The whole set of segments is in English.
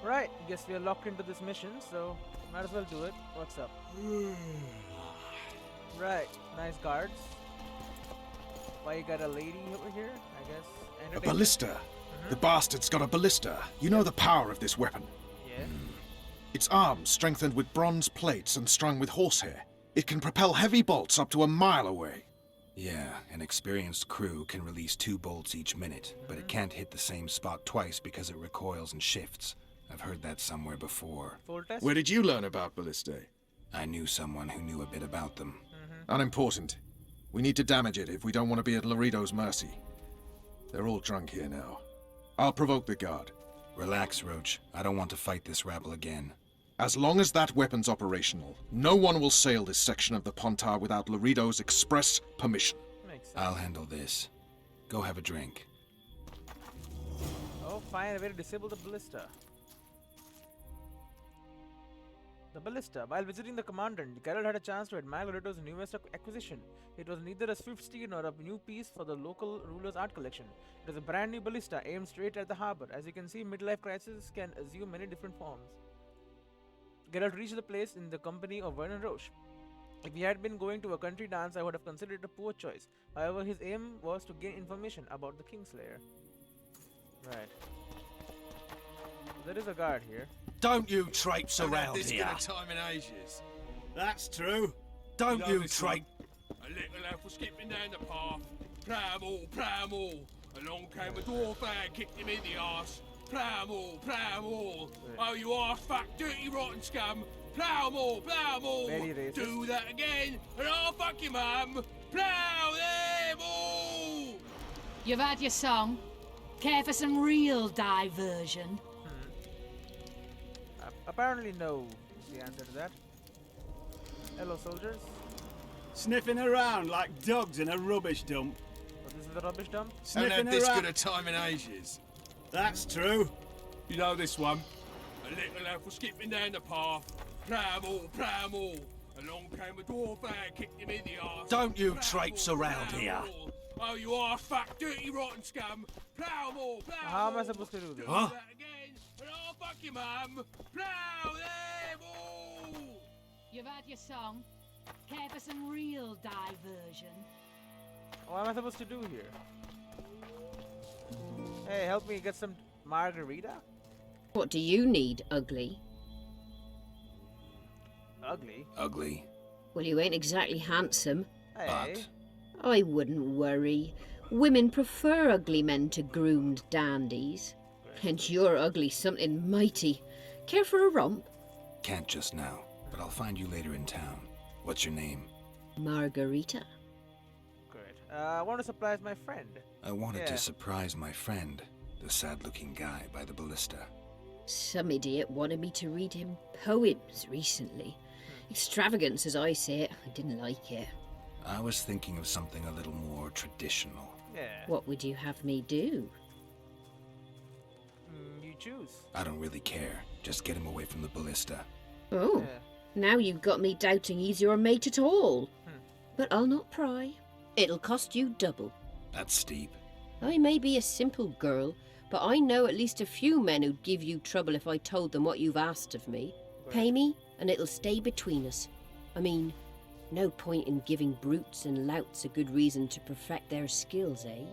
Right, guess we are locked into this mission, so might as well do it. What's up? Right, nice guards. Why you got a lady over here? I guess A entertainment? ballista. The bastard's got a ballista. You know the power of this weapon. Yeah. Its arms strengthened with bronze plates and strung with horsehair. It can propel heavy bolts up to a mile away. Yeah, an experienced crew can release 2 bolts each minute, but it can't hit the same spot twice because it recoils and shifts. I've heard that somewhere before. Full test? Where did you learn about ballistae? I knew someone who knew a bit about them. Unimportant. We need to damage it if we don't want to be at Laredo's mercy. They're all drunk here now. I'll provoke the guard. Relax, Roach. I don't want to fight this rabble again. As long as that weapon's operational, no one will sail this section of the Pontar without Laredo's express permission. Makes sense. I'll handle this. Go have a drink. Oh, find a way to disable the ballista. The ballista. While visiting the commandant, Geralt had a chance to admire Laredo's newest acquisition. It was neither a swift steed nor a new piece for the local ruler's art collection. It was a brand new ballista aimed straight at the harbor. As you can see, midlife crises can assume many different forms. Geralt reached the place in the company of Vernon Roche. If he had been going to a country dance, I would have considered it a poor choice. However, his aim was to gain information about the Kingslayer. Right. There is a guard here. Don't you traipse Haven't had around this here. good a time in ages. That's true. Don't know you this traipse. A little elf was skipping down the path. Plough all. Along came a dwarf and kicked him in the arse. Plough all. Oh, you arse fuck, dirty rotten scum. Plough all. Very racist. Do that again, and I'll fuck your mum. Plough them all. You've had your song. Care for some real diversion? Apparently no is the answer to that. Hello, soldiers. Sniffing around like dogs in a rubbish dump. So this is the rubbish dump? Haven't Sniffing had this around. good a time in ages. That's true. You know this one. A little elf was skipping down the path. Plough all. Along came a dwarf and kicked him in the arse. Don't you Plough traipse all, around plough here. all. Oh, you arse fuck, dirty rotten scum. Plough all. How am I supposed to do this? Huh? That again, and I'll fuck your mum. Plough them all. You've had your song. Care for some real diversion? What am I supposed to do here? Hey, help me get some margarita? What do you need, ugly? Ugly. Ugly. Well, you ain't exactly handsome. Hey. I wouldn't worry. Women prefer ugly men to groomed dandies. And you're ugly something mighty. Care for a romp? Can't just now, but I'll find you later in town. What's your name? Margarita. Great. I want to surprise my friend. I wanted Yeah. to surprise my friend, the sad-looking guy by the ballista. Some idiot wanted me to read him poems recently. Extravagance, as I say it. I didn't like it. I was thinking of something a little more traditional. Yeah. What would you have me do? You choose. I don't really care. Just get him away from the ballista. Oh, Yeah. now you've got me doubting he's your mate at all. But I'll not pry. It'll cost you double. That's steep. I may be a simple girl, but I know at least a few men who'd give you trouble if I told them what you've asked of me. Pay me, and it'll stay between us. I mean, no point in giving brutes and louts a good reason to perfect their skills, eh?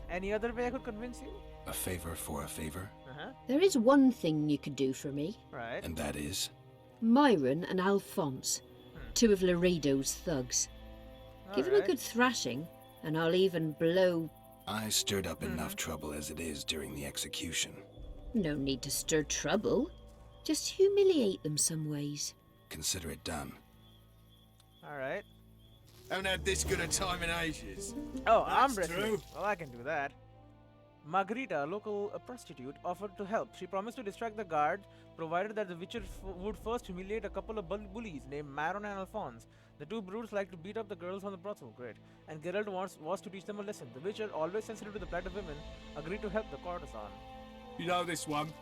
Any other way I could convince you? A favor for a favor, There is one thing you could do for me. Right. and that is... Myron and Alphonse, two of Laredo's thugs. Give them a Alright. good thrashing, and I'll even blow... I stirred up enough trouble as it is during the execution. No need to stir trouble. Just humiliate them some ways. Consider it done. Alright. Haven't had this good a time in ages. Oh, That's arm wrestling. true. Well, I can do that. Margarita, a local prostitute, offered to help. She promised to distract the guard, provided that the Witcher would first humiliate a couple of bullies named Maron and Alphonse. The two brutes like to beat up the girls from the brothel. Great. And Geralt was to teach them a lesson. The Witcher, always sensitive to the plight of women, agreed to help the courtesan. You know this one.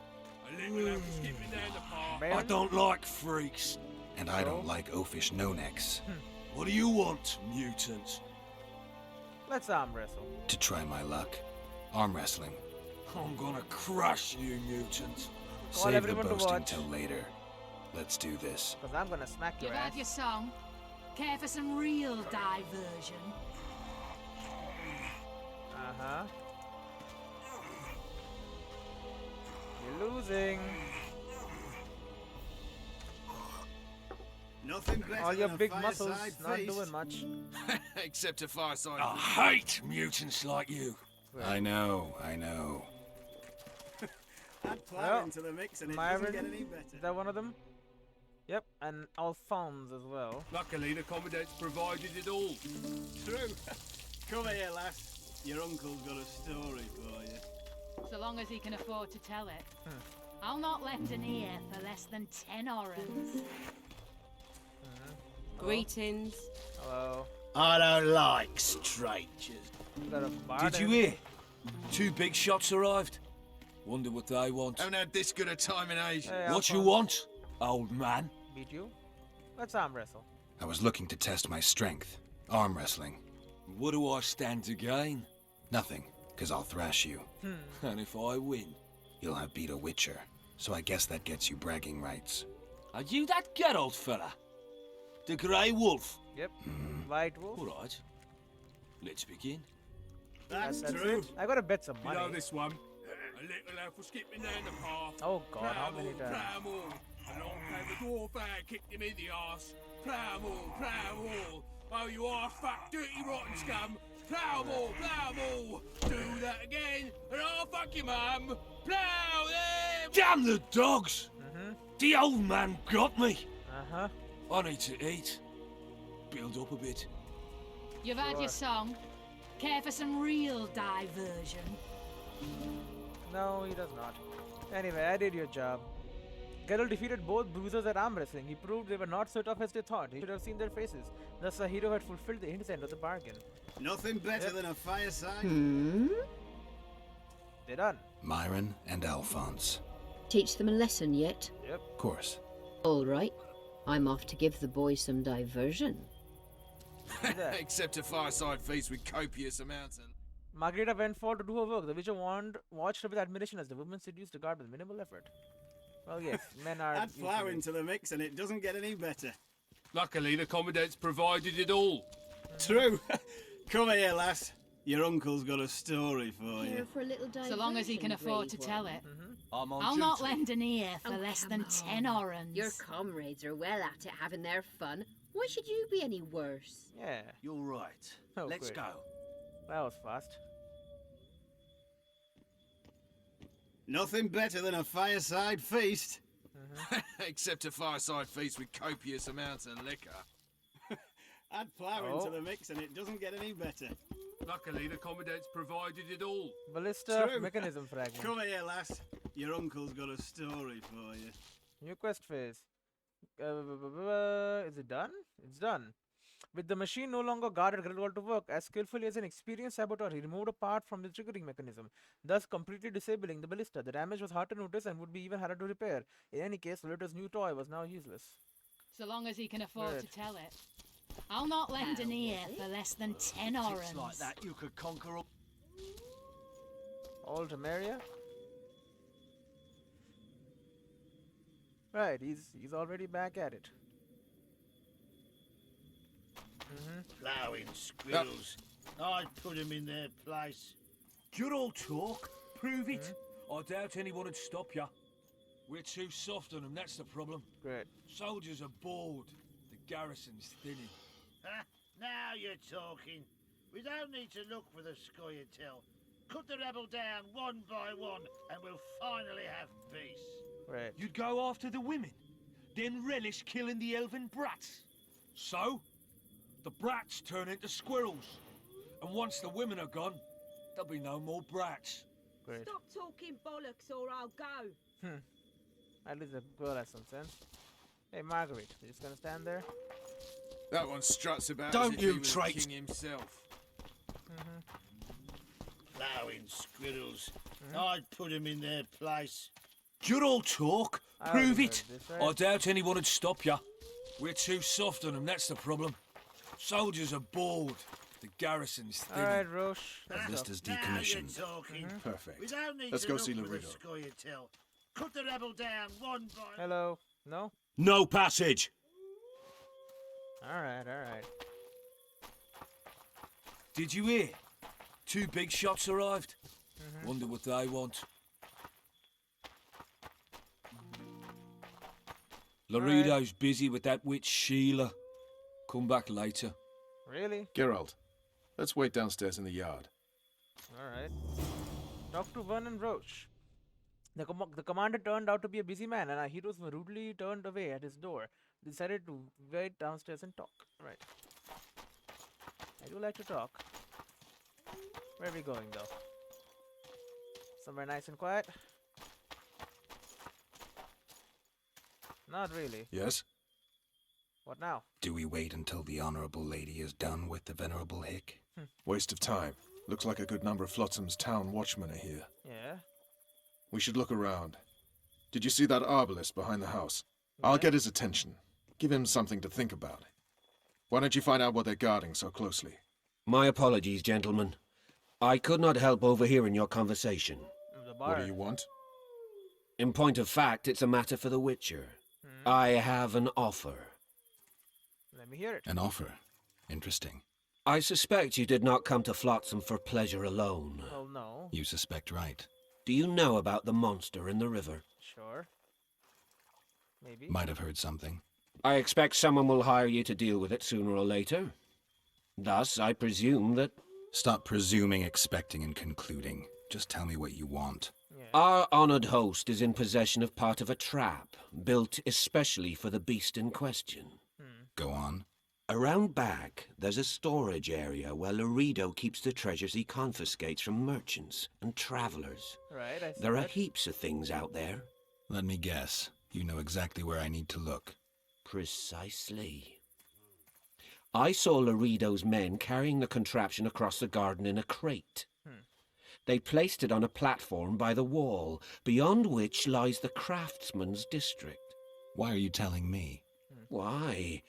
A little elf was skipping down the path. I Baron? don't like freaks. And I don't like oafish no-necks. What do you want, mutant? Let's arm wrestle. To try my luck. Arm wrestling. I'm gonna crush you, mutant. Save the everyone to boasting watch. till later. Let's do this. Because I'm gonna smack your You've ass. had your song. Care for some real diversion? Uh-huh. You're losing. Nothing better All your than a big muscles fireside not feast. doing much. Except a fireside. I hate mutants like you. I know, I know. Add plough Well, into the mix and it Myron, doesn't get any is better. that one of them? Yep, and Alphonse as well. Luckily, the commandant's provided it all. True. Come here, lass. Your uncle's got a story for you. So long as he can afford to tell it. I'll not lend an ear for less than 10 orens. Greetings. Hello. I don't like strangers. Got a bard Did you and- hear? 2 big shots arrived. Wonder what they want. Haven't had this good a time in ages. Hey, What you Alphonse. want, old man? Beat you? Let's arm wrestle. I was looking to test my strength. Arm wrestling. What do I stand to gain? Nothing, because I'll thrash you. And if I win? You'll have beat a witcher. So I guess that gets you bragging rights. Are you that Geralt fella? The Grey Wolf? Yep. White wolf. All right. Let's begin. That's That's true. it. I gotta bet some You money. know this one. A little elf was skipping down the path. Oh god, how many Pramble, times? pramble. Along came a dwarf and kicked him in the arse. Pramble, pramble. Oh, you arse-fuck, dirty rotten scum. Pramble, pramble. Do that again, and I'll fuck your mum. Plow them. Damn the dogs! The old man got me. Uh-huh. I need to eat. Build up a bit. You've had Sure. your song. Care for some real diversion? No, he does not. Anyway, I did your job. Geralt defeated both bruisers at arm wrestling. He proved they were not so tough as they thought. He should have seen their faces. Thus, the hero had fulfilled the intent of the bargain. Nothing better Yep. than a fireside. They're done. Myron and Alphonse. Teach them a lesson yet? Yep. Of course. All right. I'm off to give the boys some diversion. Do that. Except a fireside feast with copious amounts and... Margarita went forward to do her work. The Witcher watched her with admiration as the woman seduced the guard with minimal effort. Well, yes, men are. Add plough usually- into the mix and it doesn't get any better. Luckily, the commandant's provided it all. True. Come here, lass. Your uncle's got a story for you. Here for a little diversion, So long as he can afford to brave tell one. it. I'm on I'll duty. not lend an ear for Oh, less come than on. 10 orens. Your comrades are well at it, having their fun. Why should you be any worse? Yeah, You're right. Oh, Let's great. go. that was fast. Nothing better than a fireside feast. Except a fireside feast with copious amounts of liquor. Add plough Oh. into the mix and it doesn't get any better. Luckily, the commandant's provided it all. Ballista True. mechanism fragment. Come here, lass. Your uncle's got a story for you. New quest phase. Is it done? It's done. With the machine no longer guarded, Geralt got to work as skillfully as an experienced saboteur. He removed a part from the triggering mechanism, thus completely disabling the ballista. The damage was hard to notice and would be even harder to repair. In any case, Lolita's new toy was now useless. So long as he can afford Good. to tell it. I'll not lend an ear for less than 10 Tips orens. like that, you could conquer all. All to Maria. Right, he's already back at it. Ploughing squirrels. I'd put them in their place. Good old talk. Prove it. I doubt anyone would stop you. We're too soft on them, that's the problem. Great. Soldiers are bored. The garrison's thinning. Now you're talking. We don't need to look for the Scoia'tael. Cut the rebel down one by one, and we'll finally have peace. Right. You'd go after the women, then relish killing the elven brats. So, the brats turn into squirrels. And once the women are gone, there'll be no more brats. Great. Stop talking bollocks or I'll go. At least the girl has some sense. Hey, Marguerite, you just gonna stand there? That one struts about Don't as if you he was traitor. the king himself. Ploughing squirrels. I'd put them in their place. Good old talk. I Prove already it. heard this, right? I doubt anyone would stop you. We're too soft on them, that's the problem. Soldiers are bored. The garrison's thinning. Alright, Roche. Let's go. Ballista's Now decommissioned. you're talking. Perfect. We don't need Let's to go look see for the Laredo. Scoia'tael. Cut the rebel down one by Hello. No? No passage. Alright, alright. Did you hear? 2 big shots arrived. Wonder what they want. Laredo's busy with that witch Sheila. Come back later. Really? Geralt, let's wait downstairs in the yard. Alright. Talk to Vernon Roche. The commander turned out to be a busy man, and our heroes were rudely turned away at his door. They decided to wait downstairs and talk. Right. I do like to talk. Where are we going, though? Somewhere nice and quiet? Not really. Yes? What now? Do we wait until the honorable lady is done with the venerable hick? Waste of time. Looks like a good number of Flotsam's town watchmen are here. Yeah? We should look around. Did you see that arbalist behind the house? I'll get his attention. Give him something to think about. Why don't you find out what they're guarding so closely? My apologies, gentlemen. I could not help overhearing your conversation. The What bar. do you want? In point of fact, it's a matter for the Witcher. I have an offer. Let me hear it. An offer. Interesting. I suspect you did not come to Flotsam for pleasure alone. Well, no. You suspect right. Do you know about the monster in the river? Sure. Maybe. Might have heard something. I expect someone will hire you to deal with it sooner or later. Thus, I presume that Stop presuming, expecting, and concluding. Just tell me what you want. Yeah. our honored host is in possession of part of a trap, built especially for the beast in question. Go on. Around back, there's a storage area where Laredo keeps the treasures he confiscates from merchants and travelers. Right, I see There are that. heaps of things out there. Let me guess. You know exactly where I need to look. Precisely. I saw Laredo's men carrying the contraption across the garden in a crate. They placed it on a platform by the wall, beyond which lies the craftsman's district. Why are you telling me? Why?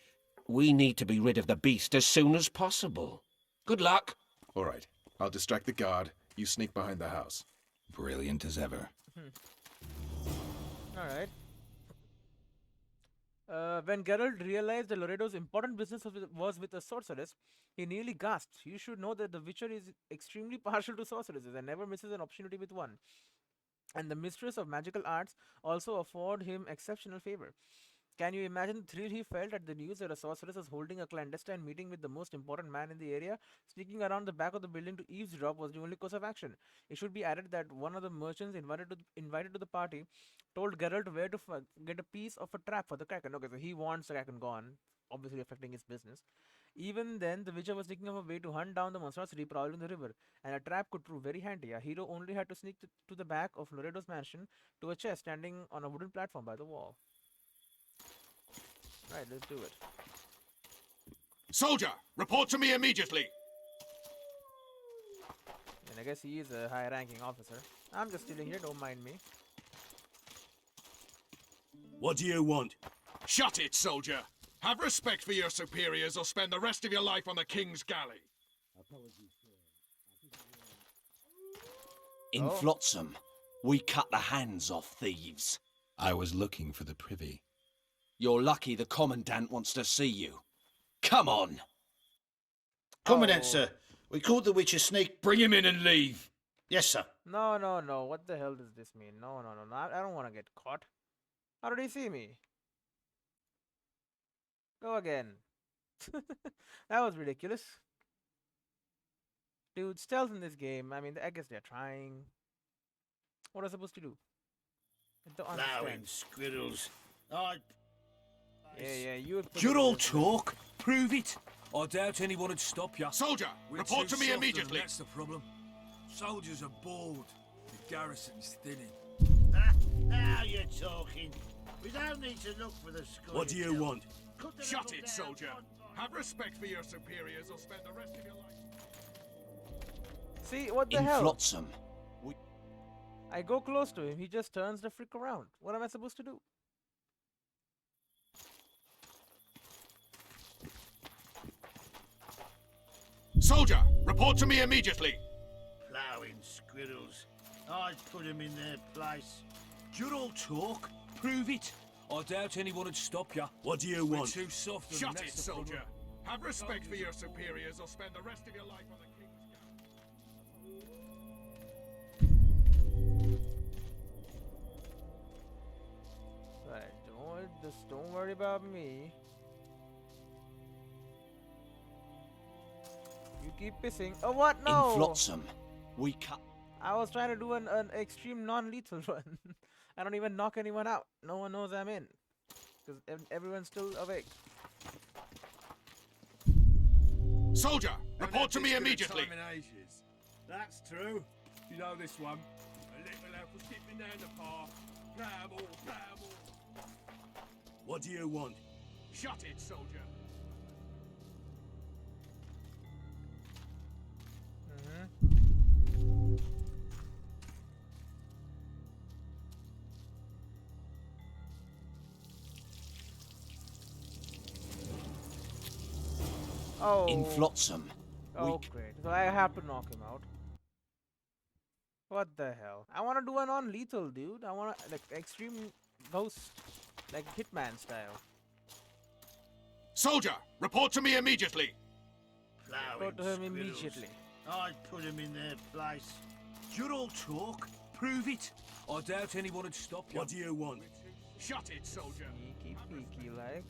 We need to be rid of the beast as soon as possible. Good luck. All right. I'll distract the guard. You sneak behind the house. Brilliant as ever. Alright. When Geralt realized that Laredo's important business was with a sorceress, he nearly gasped. You should know that the Witcher is extremely partial to sorceresses and never misses an opportunity with one. And the mistress of magical arts also afford him exceptional favor. Can you imagine the thrill he felt at the news that a sorceress was holding a clandestine meeting with the most important man in the area? Sneaking around the back of the building to eavesdrop was the only course of action. It should be added that one of the merchants invited to the party told Geralt where to get a piece of a trap for the Kraken. Okay, so he wants the Kraken gone, obviously affecting his business. Even then, the Witcher was thinking of a way to hunt down the monstrosity prowling the river, and a trap could prove very handy. A hero only had to sneak to the back of Laredo's mansion to a chest standing on a wooden platform by the wall. Right, let's do it. Soldier, report to me immediately. And I guess he is a high-ranking officer. I'm just chilling here, don't mind me. What do you want? Shut it, soldier. Have respect for your superiors or spend the rest of your life on the king's galley. In Flotsam, we cut the hands off thieves. I was looking for the privy. You're lucky the Commandant wants to see you. Come on! Commandant, sir. We called the Witcher sneak. Bring him in and leave. Yes, sir. No, no, no. What the hell does this mean? No, no, no, no. I don't want to get caught. How did he see me? Go again. That was ridiculous. Dude, stealth in this game. I mean, I guess they're trying. What am I supposed to do? I don't Plowing understand. squirrels. Yeah, you would put You're it all this way. talk. Prove it. I doubt anyone would stop you. Soldier, report to me immediately. That's the problem. Soldiers are bored. The garrison's thinning. Now you're talking. We don't need to look for the Scoia'tael. What do you want? Cut the Shut rebel it, down soldier. one by Have respect for your superiors or spend the rest of your life. See, what the In hell? Flotsam, I go close to him, he just turns the frick around. What am I supposed to do? Soldier, report to me immediately. Ploughing squirrels. I'd put them in their place. Geralt talk? Prove it. I doubt anyone would stop you. What do you We're want? too soft on Shut them, it, that's the problem. soldier. Have respect for your superiors or spend the rest of your life on the king's Right, don't worry about me. You keep pissing. Oh what? In No! Flotsam, we cut. I was trying to do an extreme non-lethal run. I don't even knock anyone out. No one knows I'm in. Because everyone's still awake. Soldier, report to me Haven't had this immediately. good time in ages. That's true. You know this one. A little elf was skipping down the path. Pramble, pramble. What do you want? Shut it, soldier. Oh. In Flotsam, Oh, great. So I have to knock him out. What the hell? I want to do a non-lethal, dude. I want to, like, extreme ghost, like Hitman style. Soldier, report to me immediately. Ploughing Go to him squirrels. immediately. I'd put them in their place. Geralt talk? Prove it. I doubt anyone would stop you. What do you want? Shut it, soldier. Sneaky peeky like.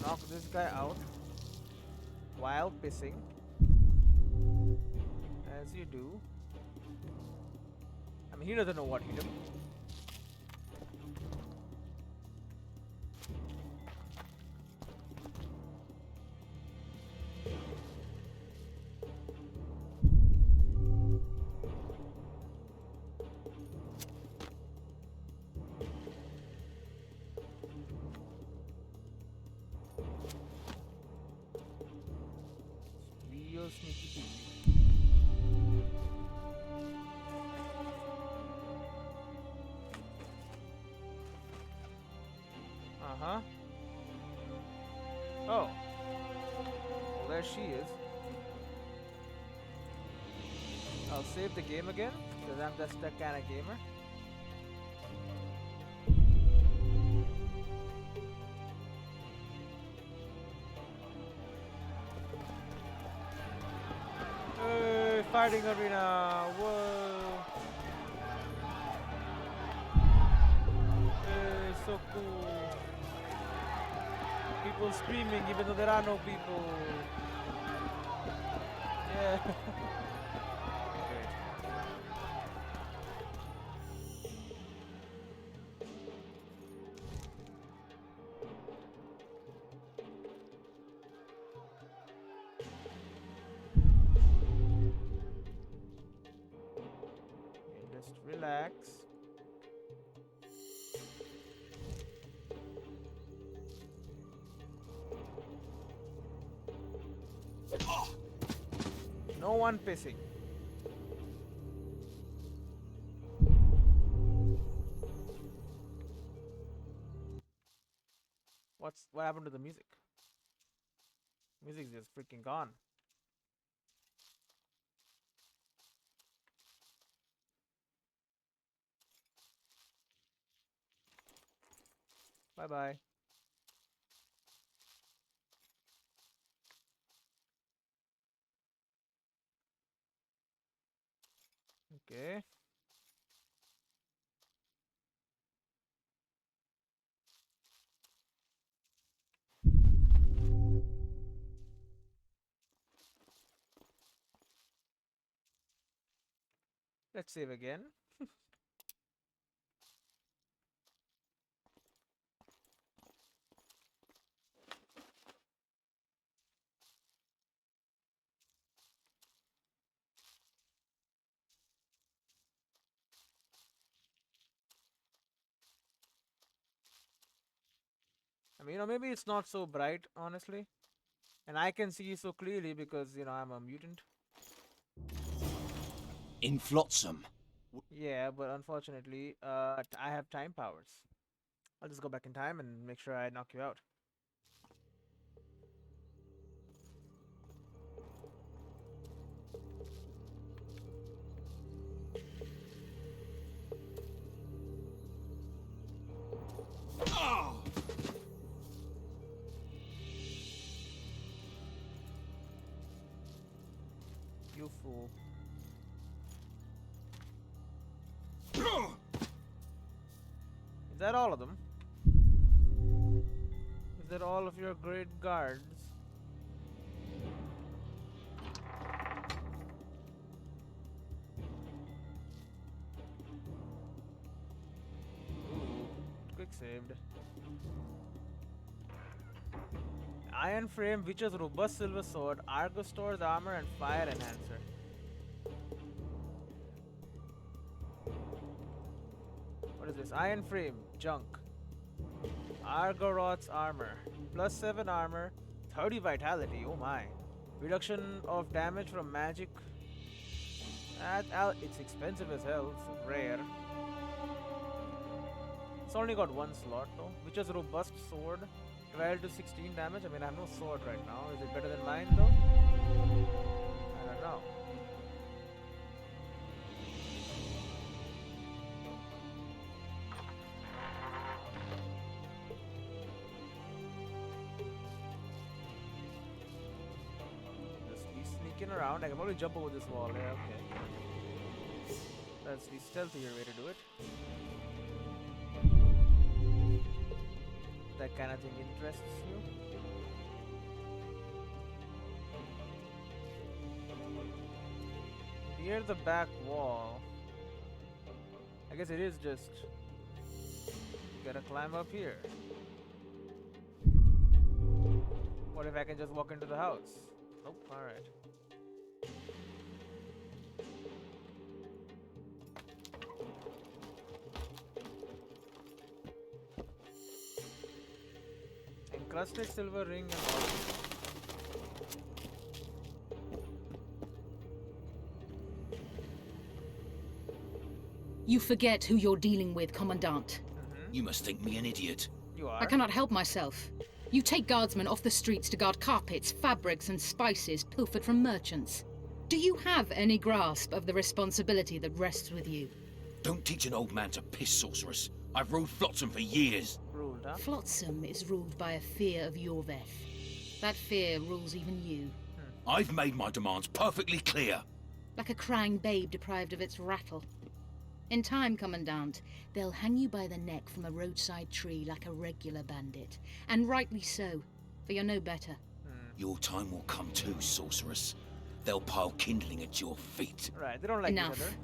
Knock this guy out while pissing, as you do. I mean, he doesn't know what hit him. Real sneaky peeky. Uh-huh. Oh. Well, there she is. I'll save the game again, because I'm just that kind of gamer. Hey, fighting arena! Whoa! Hey, so cool! People screaming even though there are no people. Yeah. Great. Okay, just relax. No one pissing. What happened to the music? Music's just freaking gone. Bye bye. Okay. Let's save again. I mean, maybe it's not so bright, honestly. And I can see so clearly because, I'm a mutant. In Flotsam. Yeah, but unfortunately, I have time powers. I'll just go back in time and make sure I knock you out. Oh! You fool. Is that all of them? Is that all of your great guards? Ooh, quick saved. Iron frame, Witcher's robust silver sword, Argosaur's armor, and fire enhancer. What is this? Iron frame, junk. Argoroth's armor, +7 armor, 30 vitality. Oh my! Reduction of damage from magic. It's expensive as hell. It's rare. It's only got one slot though. Witcher's robust sword, 12 to 16 damage. I mean, I have no sword right now. Is it better than mine though? I don't know. Just be sneaking around. I can probably jump over this wall. Yeah, okay. That's the stealthier way to do it. That kind of thing interests you? Near the back wall. I guess it is just... You gotta climb up here. What if I can just walk into the house? Nope, alright. Encrusted silver ring and all. You forget who you're dealing with, Commandant. You must think me an idiot. You are. I cannot help myself. You take guardsmen off the streets to guard carpets, fabrics, and spices pilfered from merchants. Do you have any grasp of the responsibility that rests with you? Don't teach an old man to piss, sorceress. I've ruled Flotsam for years. Ruled, huh? Flotsam is ruled by a fear of Yorveth. That fear rules even you. I've made my demands perfectly clear. Like a crying babe deprived of its rattle. In time, Commandant, they'll hang you by the neck from a roadside tree like a regular bandit. And rightly so, for you're no better. Your time will come too, sorceress. They'll pile kindling at your feet. Right, they don't like Enough. each other.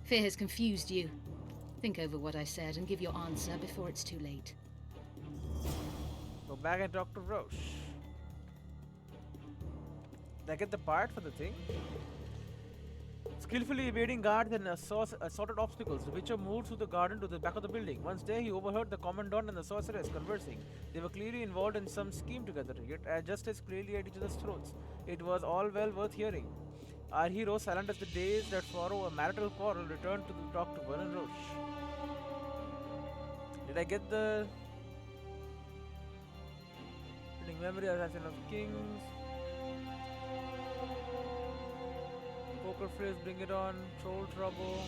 Fear has confused you. Think over what I said and give your answer before it's too late. Go back and talk to Roche. Did I get the part for the thing? Skillfully evading guards and assorted obstacles, the Witcher moved through the garden to the back of the building. One day he overheard the Commandant and the sorceress conversing. They were clearly involved in some scheme together, yet just as clearly at each other's throats. It was all well worth hearing. Our hero, silent as the days that follow a marital quarrel, returned to talk to Vernon Roche. Did I get the... Reading memory, Assassin of Kings... Poker phrase, bring it on, troll trouble.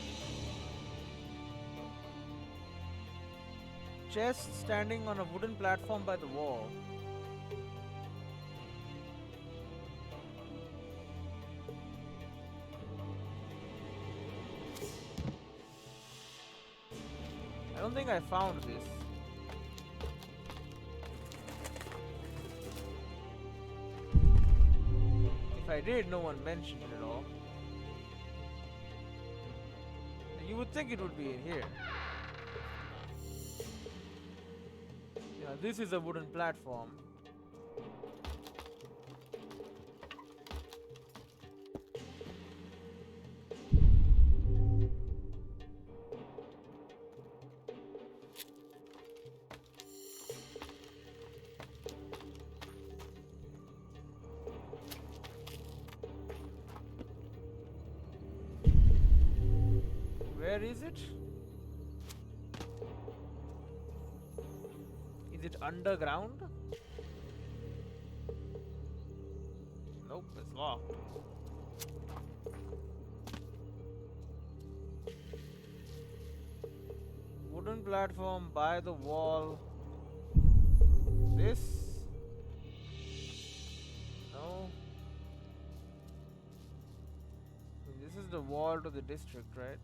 Chest standing on a wooden platform by the wall. I don't think I found this. If I did, no one mentioned it at all. You would think it would be in here. Yeah, this is a wooden platform. Where is it? Is it underground? Nope, it's locked. Wooden platform by the wall. This? No. This is the wall to the district, right?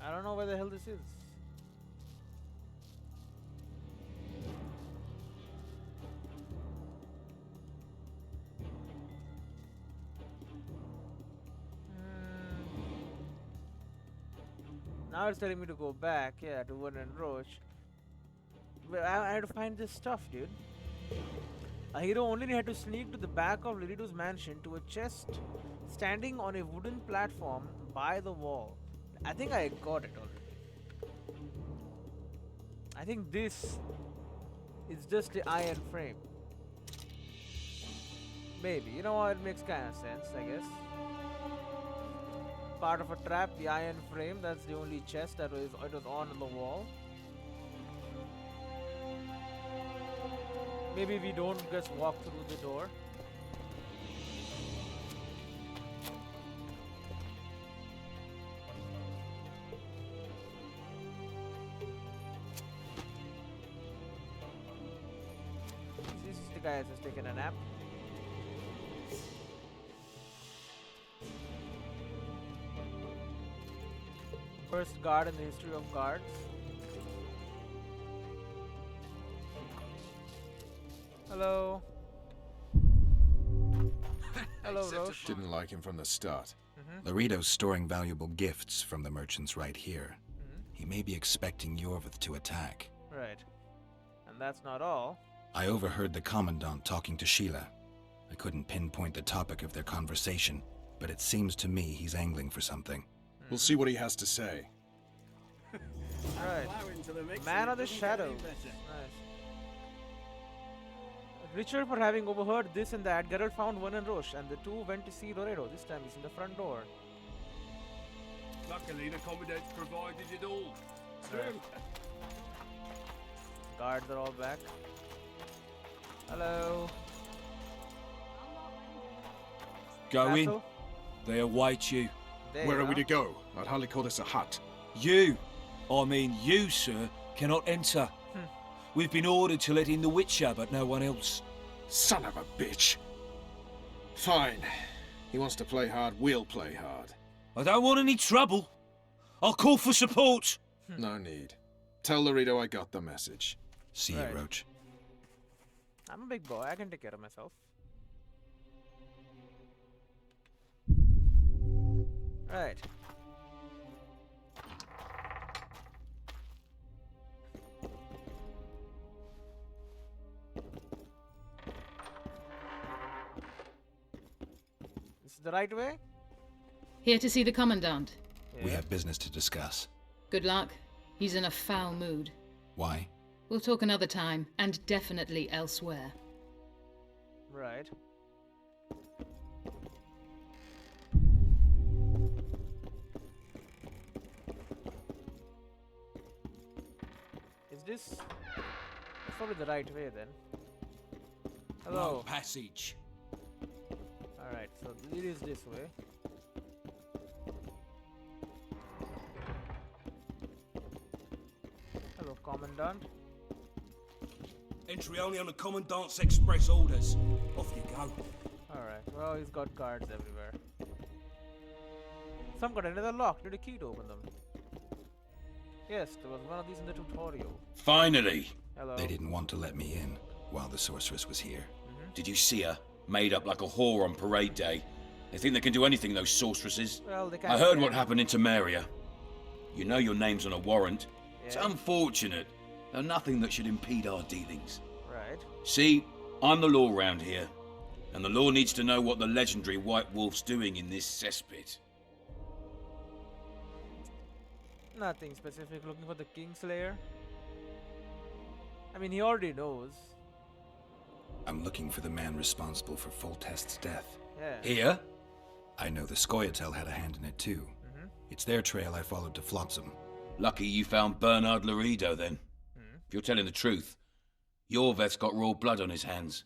I don't know where the hell this is. Now it's telling me to go back, yeah, to Wood and Roach. But I had to find this stuff, dude. A hero only had to sneak to the back of Lirido's mansion to a chest standing on a wooden platform by the wall. I think I got it already. I think this is just the iron frame. Maybe. You know what? It makes kind of sense, I guess. Part of a trap, the iron frame, that's the only chest that was on the wall. Maybe we don't just walk through the door. This is the guy that's just taking a nap. First guard in the history of guards. Hello. Hello, Roche. Didn't like him from the start. Laredo's storing valuable gifts from the merchants right here. He may be expecting Yorvith to attack. Right. And that's not all. I overheard the Commandant talking to Sheila. I couldn't pinpoint the topic of their conversation, but it seems to me he's angling for something. We'll see what he has to say. Right. Man of the Shadows. Nice. Richard, for having overheard this and that, Geralt found One and Roche, and the two went to see Laredo. This time he's in the front door. Luckily, the Commandant's provided it all. Right. Guards are all back. Hello. Go in. Castle? They await you. There Where you are we are. to go? I'd hardly call this a hut. You, I mean you, sir, cannot enter. We've been ordered to let in the Witcher, but no one else. Son of a bitch. Fine. He wants to play hard, we'll play hard. I don't want any trouble. I'll call for support. No need. Tell Laredo I got the message. See Right. you, Roach. I'm a big boy. I can take care of myself. Right. This is the right way? Here to see the Commandant. We Yeah. have business to discuss. Good luck. He's in a foul mood. Why? We'll talk another time, and definitely elsewhere. Right. Is this? It's probably the right way then. Hello. Wrong passage. Alright, so it is this way. Hello, Commandant. Entry only on the Commandant's express orders. Off you go. Alright, well, he's got guards everywhere. Some got another lock. Need a key to open them. Yes, there was one of these in the tutorial. Finally! Hello. They didn't want to let me in while the sorceress was here. Did you see her? Made up like a whore on parade day. They think they can do anything, those sorceresses. Well, they I can't heard get what in. happened in Temeria. You know your name's on a warrant. It's Yeah. unfortunate, though nothing that should impede our dealings. Right. See, I'm the law round here, and the law needs to know what the legendary White Wolf's doing in this cesspit. Nothing specific. Looking for the Kingslayer. I mean, he already knows. I'm looking for the man responsible for Foltest's death. Yeah. Here? I know the Scoia'tael had a hand in it too. It's their trail I followed to Flotsam. Lucky you found Bernard Laredo then. If you're telling the truth, Yorveth's got raw blood on his hands.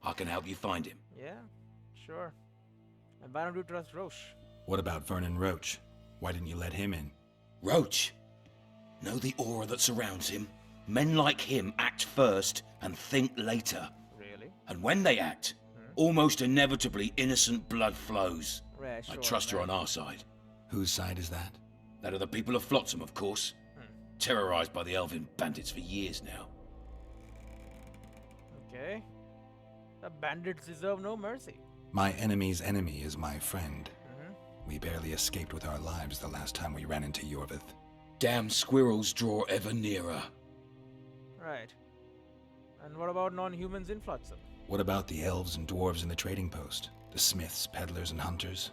I can help you find him. Yeah, sure. And why don't you trust Roche? What about Vernon Roach? Why didn't you let him in? Roach? Know the aura that surrounds him? Men like him act first and think later. Really? And when they act, almost inevitably innocent blood flows. Yeah, I sure, trust her man. on our side. Whose side is that? That of the people of Flotsam, of course. Terrorized by the elven bandits for years now. Okay. The bandits deserve no mercy. My enemy's enemy is my friend. We barely escaped with our lives the last time we ran into Yorveth. Damn squirrels draw ever nearer. Right. And what about non-humans in Flotsam? What about the elves and dwarves in the trading post? The smiths, peddlers, and hunters?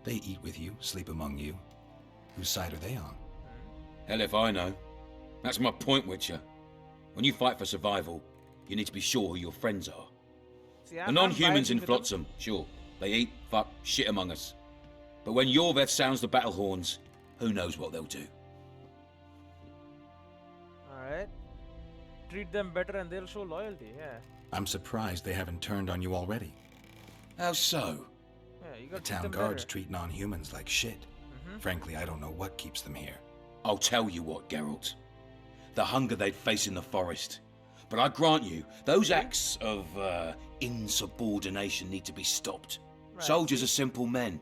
They eat with you, sleep among you. Whose side are they on? Hell if I know. That's my point, Witcher. When you fight for survival, you need to be sure who your friends are. See, The non-humans in Flotsam, sure, they eat, fuck, shit among us. But when Yorveth sounds the battle horns, who knows what they'll do. Alright. Treat them better and they'll show loyalty, yeah. I'm surprised they haven't turned on you already. How so? Yeah, you The got town guards treat non-humans like shit. Frankly, I don't know what keeps them here. I'll tell you what, Geralt. The hunger they'd face in the forest. But I grant you, those acts of insubordination need to be stopped. Right. Soldiers are simple men.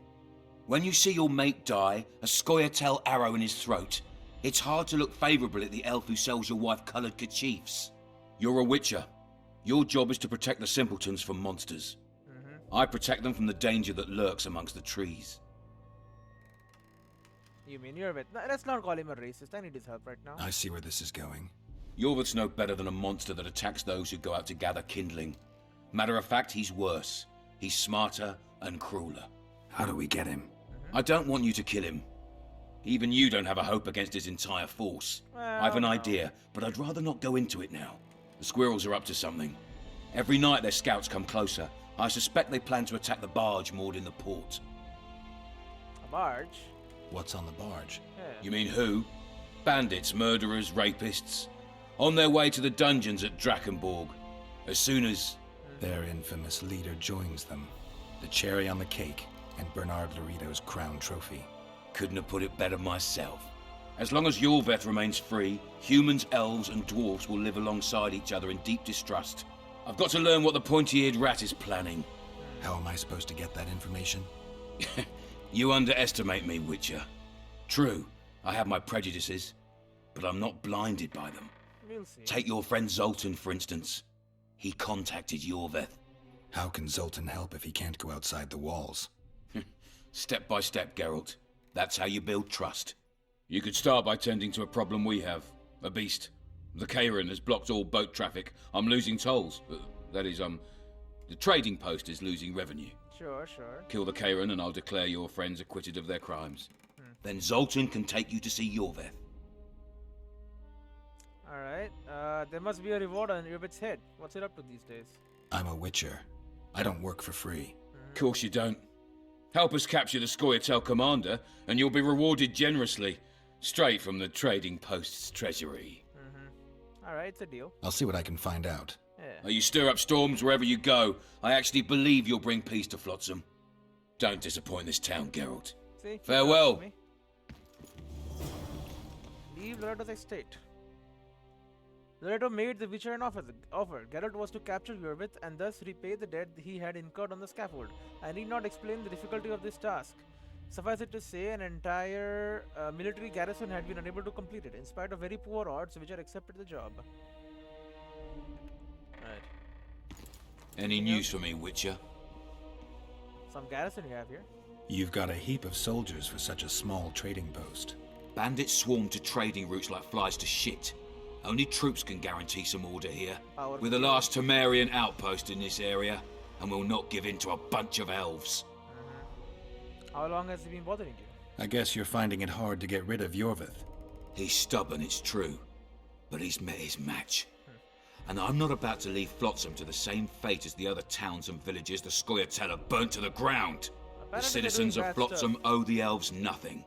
When you see your mate die, a Scoia'tael arrow in his throat, it's hard to look favourably at the elf who sells your wife coloured kerchiefs. You're a witcher. Your job is to protect the simpletons from monsters. I protect them from the danger that lurks amongst the trees. You mean Yorveth? No, let's not call him a racist. I need his help right now. I see where this is going. Yorveth's no better than a monster that attacks those who go out to gather kindling. Matter of fact, he's worse. He's smarter and crueler. How do we get him? I don't want you to kill him. Even you don't have a hope against his entire force. Well, I've an no. idea, but I'd rather not go into it now. The squirrels are up to something. Every night their scouts come closer. I suspect they plan to attack the barge moored in the port. A barge? What's on the barge? Yeah. You mean who? Bandits, murderers, rapists. On their way to the dungeons at Drakenborg. As soon as... Their infamous leader joins them. The cherry on the cake, and Bernard Laredo's crown trophy. Couldn't have put it better myself. As long as Yorveth remains free, humans, elves, and dwarves will live alongside each other in deep distrust. I've got to learn what the pointy-eared rat is planning. How am I supposed to get that information? You underestimate me, Witcher. True, I have my prejudices, but I'm not blinded by them. We'll see. Take your friend Zoltan, for instance. He contacted Yorveth. How can Zoltan help if he can't go outside the walls? Step by step, Geralt. That's how you build trust. You could start by tending to a problem we have. A beast. The Kairan has blocked all boat traffic. I'm losing tolls. That is, the trading post is losing revenue. Sure, sure. Kill the Kairan and I'll declare your friends acquitted of their crimes. Then Zoltan can take you to see Yorveth. Alright. There must be a reward on Yorveth's head. What's it up to these days? I'm a witcher. I don't work for free. Of course you don't. Help us capture the Scoia'tael commander, and you'll be rewarded generously. Straight from the trading post's treasury. Alright, it's a deal. I'll see what I can find out. Yeah. You stir up storms wherever you go. I actually believe you'll bring peace to Flotsam. Don't disappoint this town, Geralt. See? Farewell. Me. Leave Laredo's estate. Laredo made the Witcher an offer. Geralt was to capture Yorveth and thus repay the debt he had incurred on the scaffold. I need not explain the difficulty of this task. Suffice it to say, an entire military garrison had been unable to complete it, in spite of very poor odds. Witcher accepted the job. Right. Any news for me, Witcher? Some garrison you have here. You've got a heap of soldiers for such a small trading post. Bandits swarm to trading routes like flies to shit. Only troops can guarantee some order here. We're the last Temerian outpost in this area, and we'll not give in to a bunch of elves. How long has he been bothering you? I guess you're finding it hard to get rid of Yorveth. He's stubborn, it's true, but he's met his match. And I'm not about to leave Flotsam to the same fate as the other towns and villages the Scoia'tael have burnt to the ground. The Apparently citizens they're of doing bad Flotsam stuff. owe the elves nothing.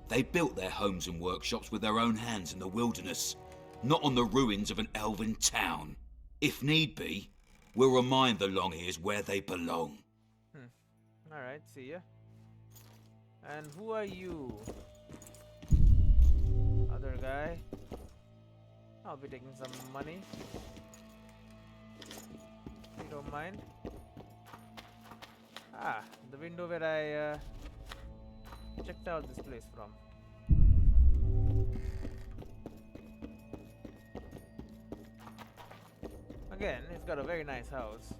They built their homes and workshops with their own hands in the wilderness, not on the ruins of an elven town. If need be, we'll remind the Long-Ears where they belong. Alright, see ya. And who are you? Other guy. I'll be taking some money. If you don't mind. Ah, the window where I checked out this place from. Again, it's got a very nice house.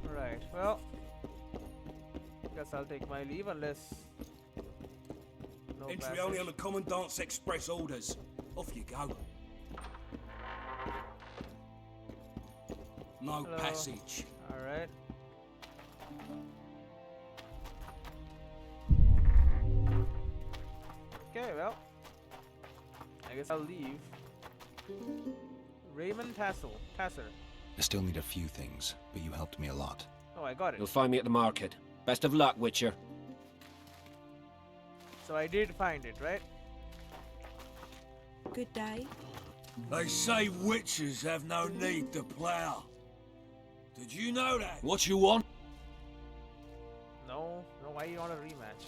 Right, well, guess I'll take my leave unless no Entry only passage. on the Commandant's express orders. Off you go. No Hello. passage. Alright. Okay, well, I guess I'll leave. Raymond Tasser. I still need a few things, but you helped me a lot. Oh, I got it. You'll find me at the market. Best of luck, Witcher. So I did find it, right? Good day. They say witches have no need to plough. Did you know that? What you want? No, why you want a rematch?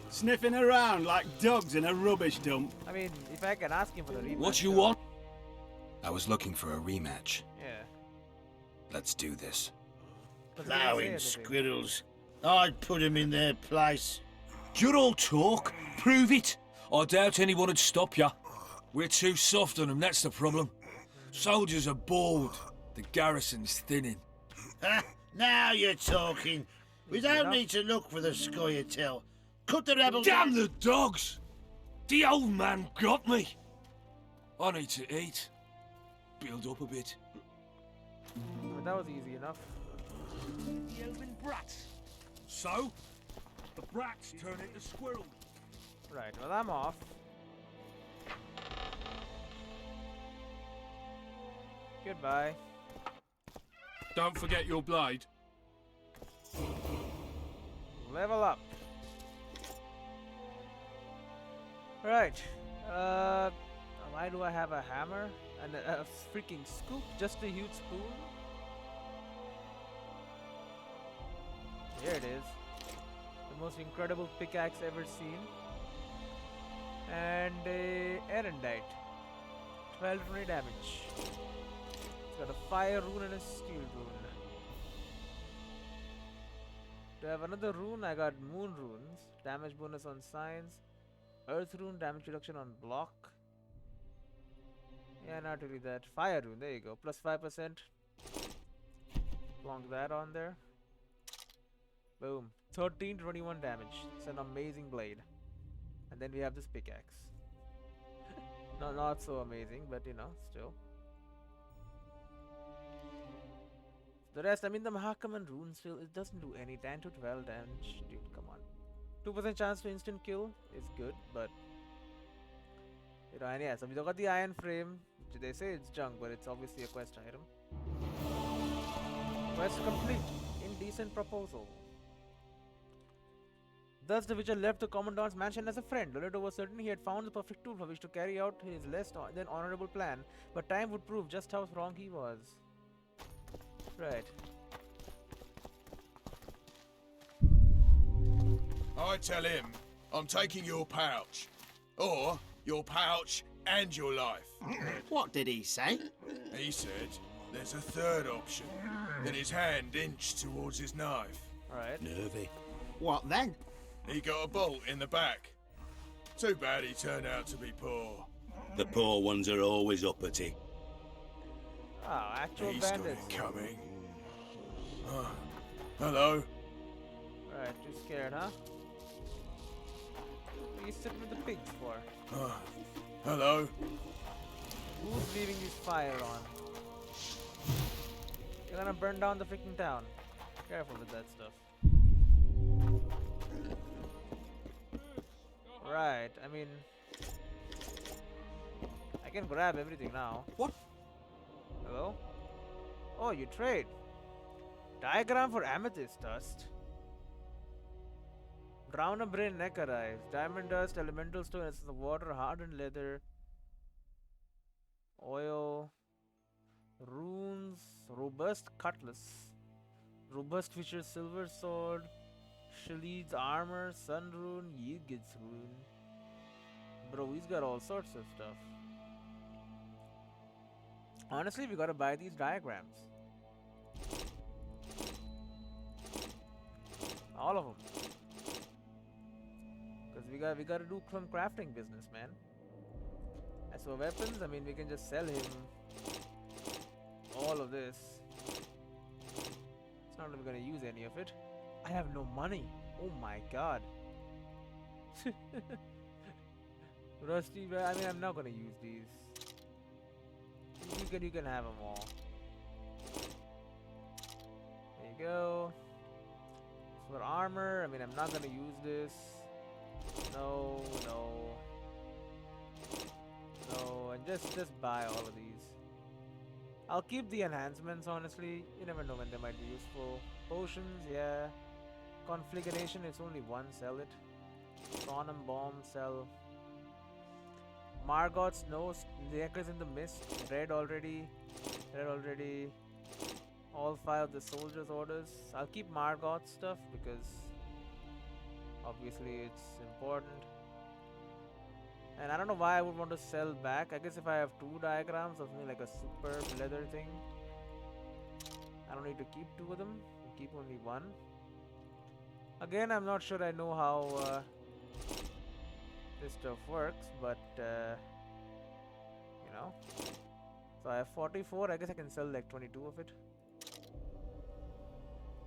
Sniffing around like dogs in a rubbish dump. I mean, if I can ask him for the rematch. What you sure. want? I was looking for a rematch. Yeah. Let's do this. But he didn't say Plowing anything. squirrels. I'd put him in their place. You're all talk. Prove it. I doubt anyone would stop you. We're too soft on them, that's the problem. Soldiers are bored. The garrison's thinning. Ha! Now you're talking. We don't need to look for the Scoia'tael. Cut the rebel Damn down. the dogs! The old man got me. I need to eat. Build up a bit. But that was easy enough. The elven brats. So? The brats turn into squirrels. Right, well, I'm off. Goodbye. Don't forget your blade. Level up. Right. Why do I have a hammer and a freaking scoop? Just a huge spoon? Here it is. The most incredible pickaxe ever seen. And a erendite. 12 rune damage. It's got a fire rune and a steel rune. Do I have another rune? I got moon runes. Damage bonus on signs. Earth rune, damage reduction on block. Yeah, not really that. Fire rune, there you go. Plus 5%. Plonk that on there. Boom. 1321 damage. It's an amazing blade. And then we have this pickaxe. No, not so amazing, but you know, still. The rest, I mean, the Mahakaman rune still, it doesn't do any 10 to 12 damage. Dude, come on. 2% chance to instant kill is good, but you know, and yeah, so we got the iron frame, which they say it's junk, but it's obviously a quest item. Quest complete. Indecent proposal. Thus, the Witcher left the Commandant's mansion as a friend. Loreto was certain he had found the perfect tool for which to carry out his less than honorable plan, but time would prove just how wrong he was. Right. I tell him I'm taking your pouch. Or your pouch and your life. What did he say? He said there's a third option. Then his hand inched towards his knife. Alright. Nervy. What then? He got a bolt in the back. Too bad he turned out to be poor. The poor ones are always uppity. Oh, actual He's got bandits. it coming. Hello? Alright, too scared, huh? What are you sitting with the pigs for? Hello? Who's leaving this fire on? You're gonna burn down the freaking town. Careful with that stuff. Right, I mean... I can grab everything now. What? Hello? Oh, you trade. Diagram for amethyst dust. Drown a brain neck arrives. Diamond dust, elemental stone, essence of water, hardened leather, oil, runes, robust cutlass, robust features, silver sword, Shaleed's armor, sun rune, Yigit's rune. Bro, he's got all sorts of stuff. Honestly, we gotta buy these diagrams. All of them. Because we gotta do some crafting business, man. As for weapons, I mean, we can just sell him all of this. It's not that we're gonna use any of it. I have no money. Oh my god. Rusty, I mean, I'm not gonna use these. You can have them all. There you go. For armor, I mean, I'm not gonna use this. No, and just buy all of these. I'll keep the enhancements, honestly. You never know when they might be useful. Potions, yeah. Conflagration, it's only one, sell it. Sonum bomb, sell. Margot's nose, necklace in the mist, red already. All 5 of the soldiers' orders. I'll keep Margot's stuff because obviously it's important. And I don't know why I would want to sell back. I guess if I have 2 diagrams of something like a superb leather thing, I don't need to keep 2 of them. I'll keep only 1. Again, I'm not sure I know how this stuff works, but you know. So I have 44. I guess I can sell like 22 of it.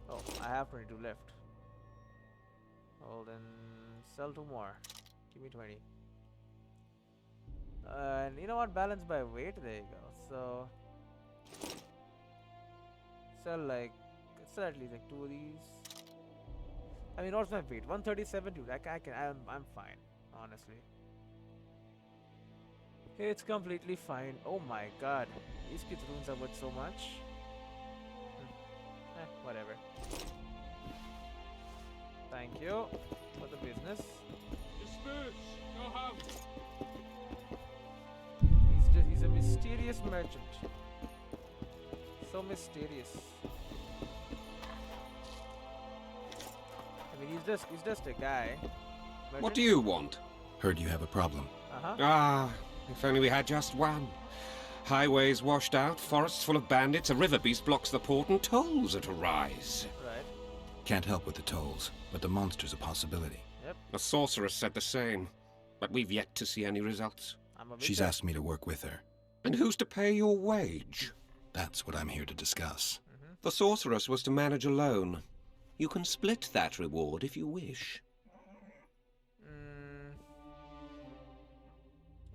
Oh, I have 22 left. Well, then sell 2 more. Give me 20. And you know what? Balance by weight. There you go. So sell at least like 2 of these. I mean, what's my weight? 137, dude. I'm fine, honestly. It's completely fine. Oh my god, these kids' runes are worth so much. Whatever. Thank you for the business. Disperse. Go home. He's a mysterious merchant. So mysterious. I mean, he's just a guy. Merchant? What do you want? Heard you have a problem. Ah, if only we had just one. Highways washed out, forests full of bandits, a river beast blocks the port, and tolls are to rise. Right. Can't help with the tolls, but the monster's a possibility. Yep. The sorceress said the same, but we've yet to see any results. She's asked me to work with her. And who's to pay your wage? That's what I'm here to discuss. The sorceress was to manage alone. You can split that reward if you wish.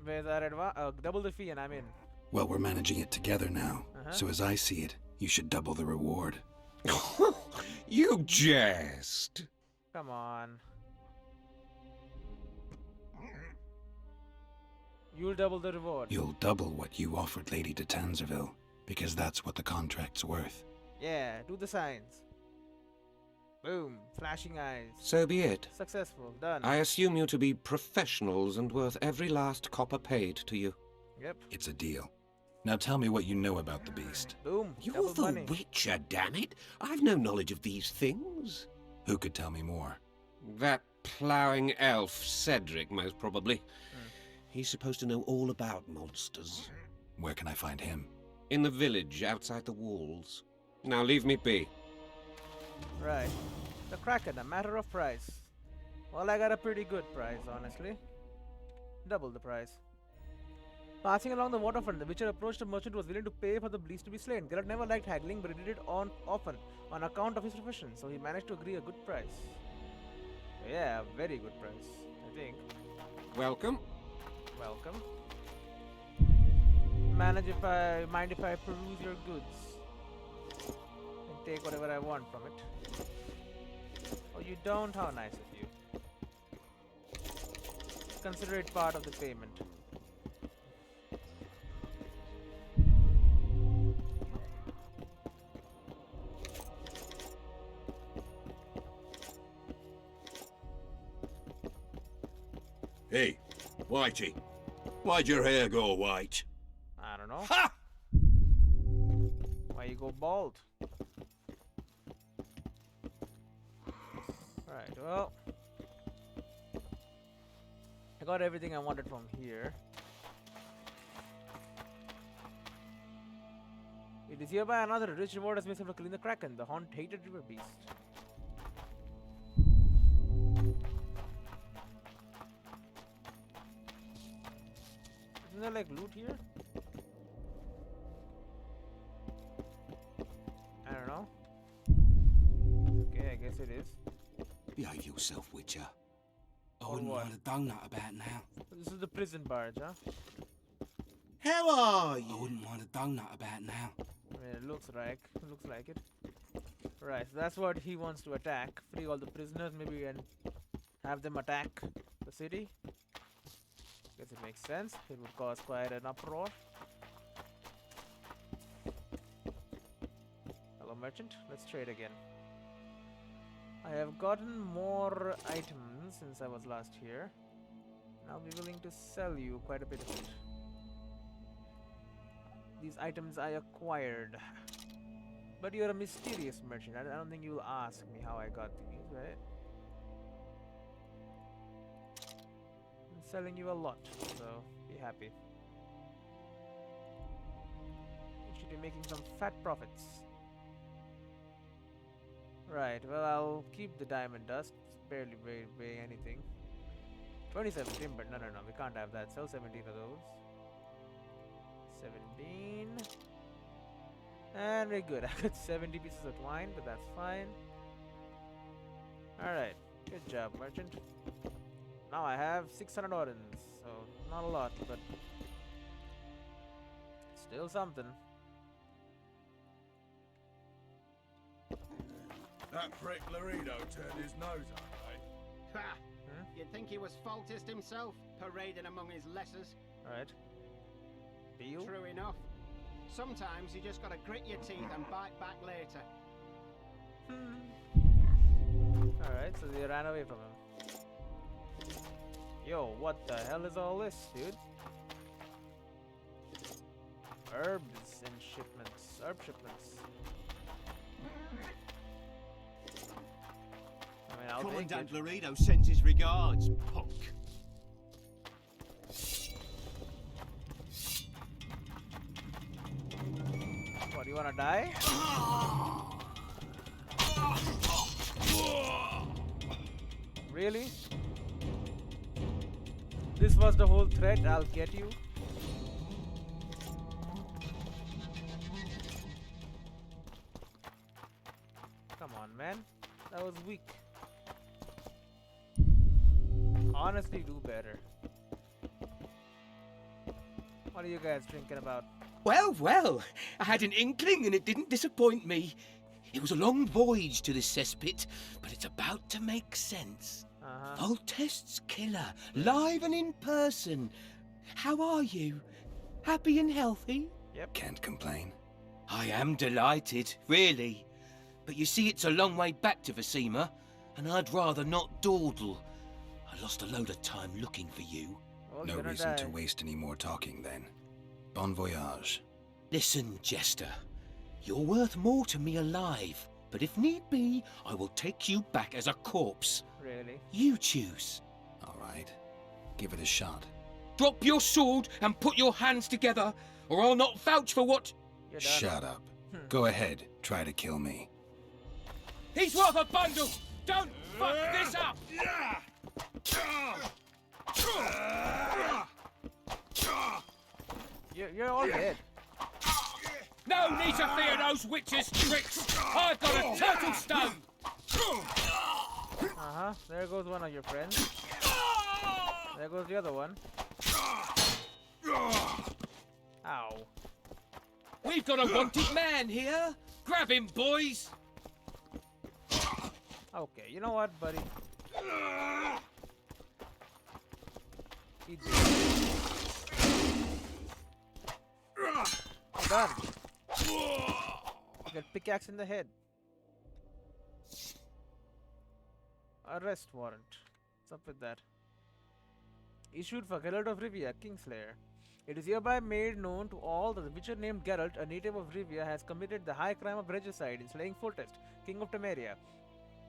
Where's our double the fee and I'm in. Well, we're managing it together now, so as I see it, you should double the reward. You jest! Come on. You'll double the reward. You'll double what you offered Lady de Tanzerville, because that's what the contract's worth. Yeah, do the signs. Boom, flashing eyes. So be it. Successful, done. I assume you to be professionals and worth every last copper paid to you. Yep. It's a deal. Now tell me what you know about the beast. Boom, You're double the money. Witcher, damn it! I've no knowledge of these things. Who could tell me more? That ploughing elf, Cedric, most probably. He's supposed to know all about monsters. Where can I find him? In the village, outside the walls. Now leave me be. Right. The Kraken, a matter of price. Well, I got a pretty good price, honestly. Double the price. Passing along the waterfront, the Witcher approached a merchant who was willing to pay for the beast to be slain. Geralt never liked haggling, but he did it often on account of his profession, so he managed to agree a good price. Yeah, a very good price, I think. Welcome. Welcome. Mind if I peruse your goods and take whatever I want from it? Oh, you don't? How nice of you. consider it part of the payment. Hey, Whitey, why'd your hair go white? I don't know. Ha! Why you go bald? Right, well, I got everything I wanted from here. It is hereby another rich reward has been set for killing the Kraken, the hated river beast. Isn't there like loot here? I don't know. Okay, I guess it is. Behave yourself, Witcher. I Or wouldn't what? mind a donut about now. This is the prison barge, huh? How are you? I wouldn't mind a donut about now. I mean, it looks like it. Right, so that's what he wants to attack. Free all the prisoners, maybe, and have them attack the city. Guess it makes sense. It would cause quite an uproar. Hello, merchant. Let's trade again. I have gotten more items since I was last here. And I'll be willing to sell you quite a bit of it. These items I acquired. But you're a mysterious merchant. I don't think you'll ask me how I got these, right? I'm selling you a lot, so be happy. You should be making some fat profits. Right, well, I'll keep the diamond dust. It's barely weighing anything. 27 timber. No, we can't have that. Sell 17 of those. 17. And we're good. I got 70 pieces of twine, but that's fine. Alright, good job, merchant. Now I have 600 ordins, so not a lot, but still something. That prick Laredo turned his nose up, eh? Ha! You'd think he was faultist himself, parading among his lessers. Alright. Deal? True enough. Sometimes you just gotta grit your teeth and bite back later. Alright, so they ran away from him. Yo, what the hell is all this, dude? Herbs and shipments. Herb shipments. I mean, I'll take Commandant it. Laredo sends his regards, punk. What, do you wanna die? Really? This was the whole threat? I'll get you. Come on, man. That was weak. Honestly, do better. What are you guys drinking about? Well, I had an inkling and it didn't disappoint me. It was a long voyage to this cesspit, but it's about to make sense. Voltest's killer, live and in person. How are you? Happy and healthy? Yep. Can't complain. I am delighted, really. But you see, it's a long way back to Vasima, and I'd rather not dawdle. I lost a load of time looking for you. Well, No reason to waste any more talking, then. Bon voyage. Listen, Jester. You're worth more to me alive, but if need be, I will take you back as a corpse. Really? You choose. All right. Give it a shot. Drop your sword and put your hands together, or I'll not vouch for what... Shut up. Go ahead. Try to kill me. He's worth a bundle! Don't fuck this up! You're all dead. No need to fear those witches' tricks! I've got a turtle stone! There goes one of your friends. There goes the other one. Ow. We've got a wanted man here! Grab him, boys! Okay, you know what, buddy? Eat this. Done. Get pickaxe in the head. Arrest warrant. What's up with that? Issued for Geralt of Rivia, Kingslayer. It is hereby made known to all that the witcher named Geralt, a native of Rivia, has committed the high crime of regicide in slaying Foltest, king of Temeria.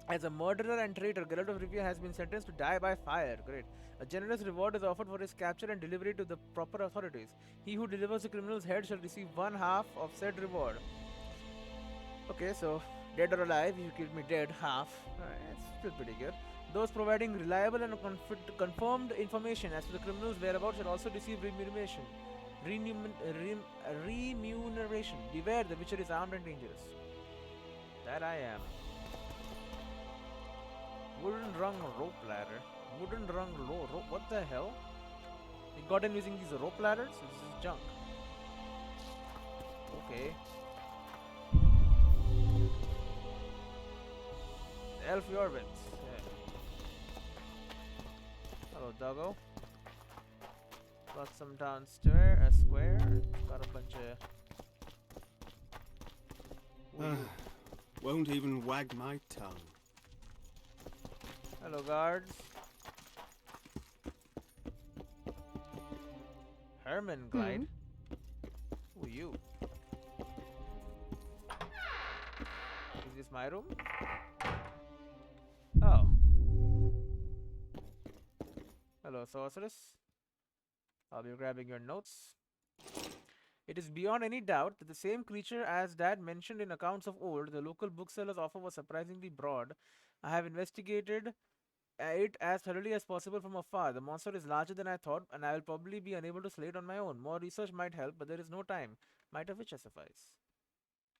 As a murderer and traitor, Geralt of Rivia has been sentenced to die by fire. Great. A generous reward is offered for his capture and delivery to the proper authorities. He who delivers the criminal's head shall receive 1/2 of said reward. Okay, so dead or alive, if you kill me dead, half. Alright, that's still pretty good. Those providing reliable and confirmed information as to the criminal's whereabouts shall also receive remuneration. Remuneration. Beware, the witcher is armed and dangerous. That I am. Wooden rung rope ladder. Wooden rung rope. What the hell? We got in using these rope ladders? This is junk. Okay. Elf Yorvins. Yeah. Hello, doggo. Got some downstairs, a square. Got a bunch of. Won't even wag my tongue. Hello, guards. Herman Glide. Who are you? Is this my room? Oh. Hello, sorceress. I'll be grabbing your notes. It is beyond any doubt that the same creature as Dad mentioned in accounts of old, the local bookseller's offer was surprisingly broad. I have investigated it as thoroughly as possible from afar. The monster is larger than I thought, and I will probably be unable to slay it on my own. More research might help, but there is no time. Might of which suffice.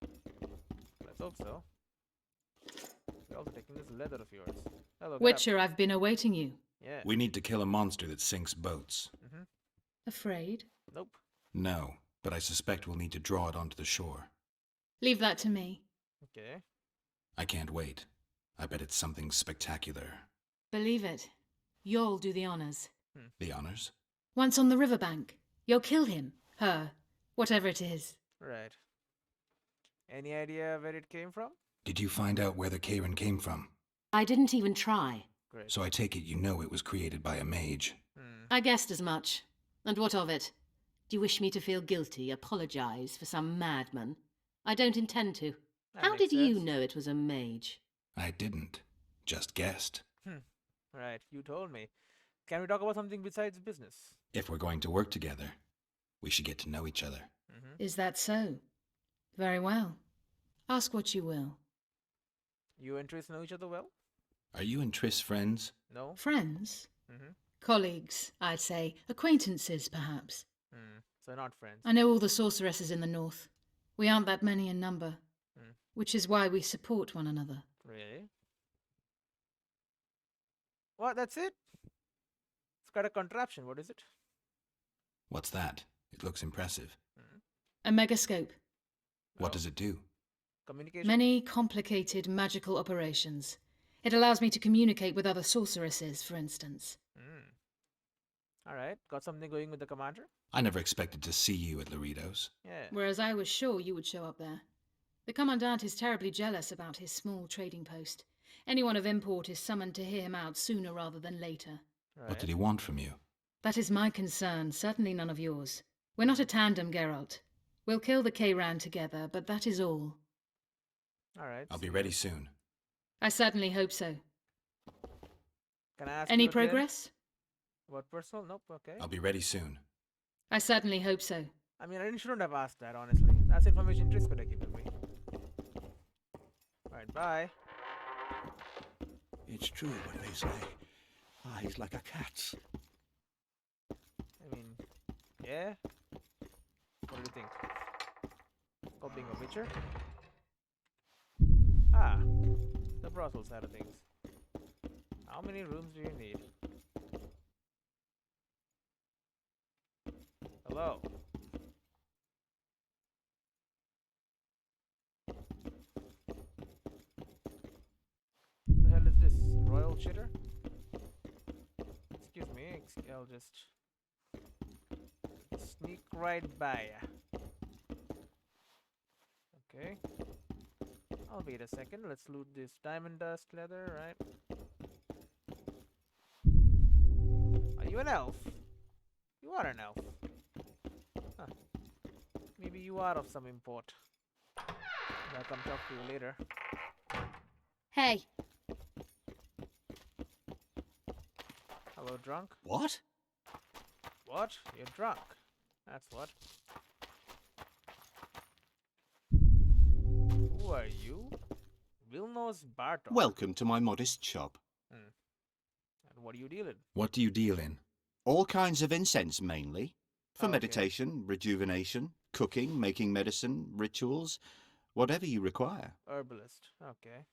Let's hope so. You're also taking this leather of yours. Hello, Witcher, I've been awaiting you. Yeah. We need to kill a monster that sinks boats. Afraid? Nope. No, but I suspect we'll need to draw it onto the shore. Leave that to me. Okay. I can't wait. I bet it's something spectacular. Believe it. You'll do the honors. The honors? Once on the riverbank, you'll kill him, her, whatever it is. Right. Any idea where it came from? Did you find out where the Karen came from? I didn't even try. Great. So I take it you know it was created by a mage. I guessed as much. And what of it? Do you wish me to feel guilty, apologize for some madman? I don't intend to. How did you know it was a mage? I didn't. Just guessed. Right, you told me. Can we talk about something besides business? If we're going to work together, we should get to know each other. Is that so? Very well. Ask what you will. You and Triss know each other well? Are you and Triss friends? No. Friends? Colleagues, I'd say. Acquaintances, perhaps. So not friends. I know all the sorceresses in the north. We aren't that many in number. Which is why we support one another. Really? What? That's it? It's got a contraption. What is it? What's that? It looks impressive. A megascope. What does it do? Communication? Many complicated magical operations. It allows me to communicate with other sorceresses, for instance. Alright, got something going with the commander? I never expected to see you at Laredo's. Yeah. Whereas I was sure you would show up there. The Commandant is terribly jealous about his small trading post. Anyone of import is summoned to hear him out sooner rather than later. What did he want from you? That is my concern, certainly none of yours. We're not a tandem, Geralt. We'll kill the Kayran together, but that is all. Alright. I'll be ready soon. I certainly hope so. Can I ask Any you again? progress? What, personal? Nope, okay. I'll be ready soon. I certainly hope so. I mean, I shouldn't have asked that, honestly. That's information Triss could have given me. Alright, bye. It's true what they say. Eyes like a cat's. I mean, yeah? What do you think? Of being a witcher? Ah, the brothel side of things. How many rooms do you need? Hello? The hell is this? Royal chitter? Excuse me, I'll just Sneak right by ya. Okay. I'll wait a second. Let's loot this diamond dust leather, right? Are you an elf? You are an elf. Huh. Maybe you are of some import. I'll come talk to you later. Hey. Hello, drunk? What? What? You're drunk. That's what. Who are you? Vilnos Bartok. Welcome to my modest shop. And what do you deal in? What do you deal in? All kinds of incense, mainly. For Okay. meditation, rejuvenation, cooking, making medicine, rituals, whatever you require. Herbalist. Okay.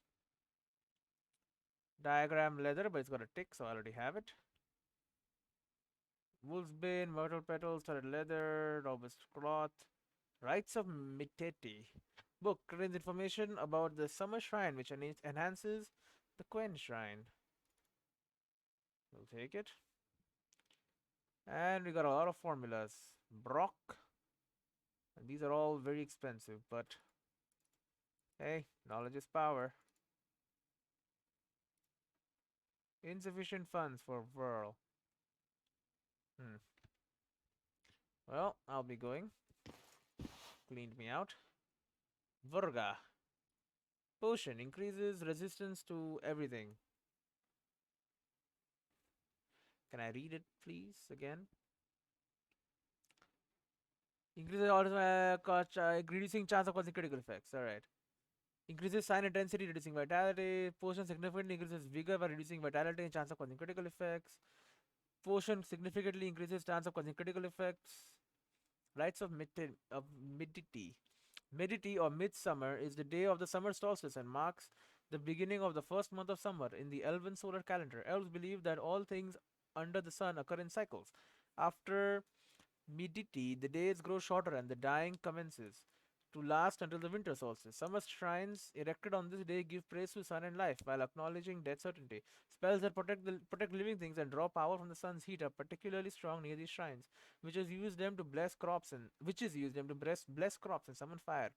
Diagram leather, but it's got a tick, so I already have it. Wolfsbane, myrtle petals, studded leather, robust cloth. Rites of Miteti. Book contains information about the summer shrine, which enhances the Quen shrine. We'll take it. And we got a lot of formulas. Brock. And these are all very expensive, but hey, knowledge is power. Insufficient funds for Whirl. Well, I'll be going. Cleaned me out. Vurga. Potion increases resistance to everything. Can I read it, please, again? Increases reducing chance of causing critical effects. Alright. Increases sign intensity, reducing vitality. Potion significantly increases vigor by reducing vitality and chance of causing critical effects. Potion significantly increases chance of causing critical effects. Rites of Miditi. Miditi or Midsummer is the day of the summer solstice and marks the beginning of the first month of summer in the Elven solar calendar. Elves believe that all things under the sun occur in cycles. After Miditi, the days grow shorter and the dying commences to last until the winter solstice. Summer shrines erected on this day give praise to sun and life while acknowledging death certainty. Spells that protect living things and draw power from the sun's heat are particularly strong near these shrines, which use them to bless crops and bless crops and summon fire.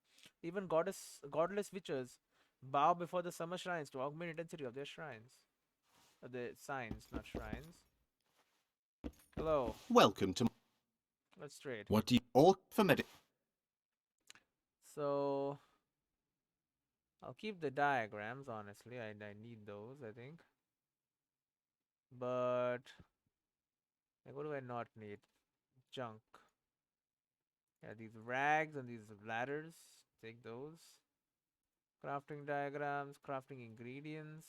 Even godless witches bow before the summer shrines to augment intensity of their shrines. The signs, not shrines. Hello. Welcome to... Let's trade. What do you... All for So I'll keep the diagrams, honestly. I need those, I think. But like, what do I not need? Junk. Yeah, these rags and these ladders. Take those. Crafting diagrams, crafting ingredients.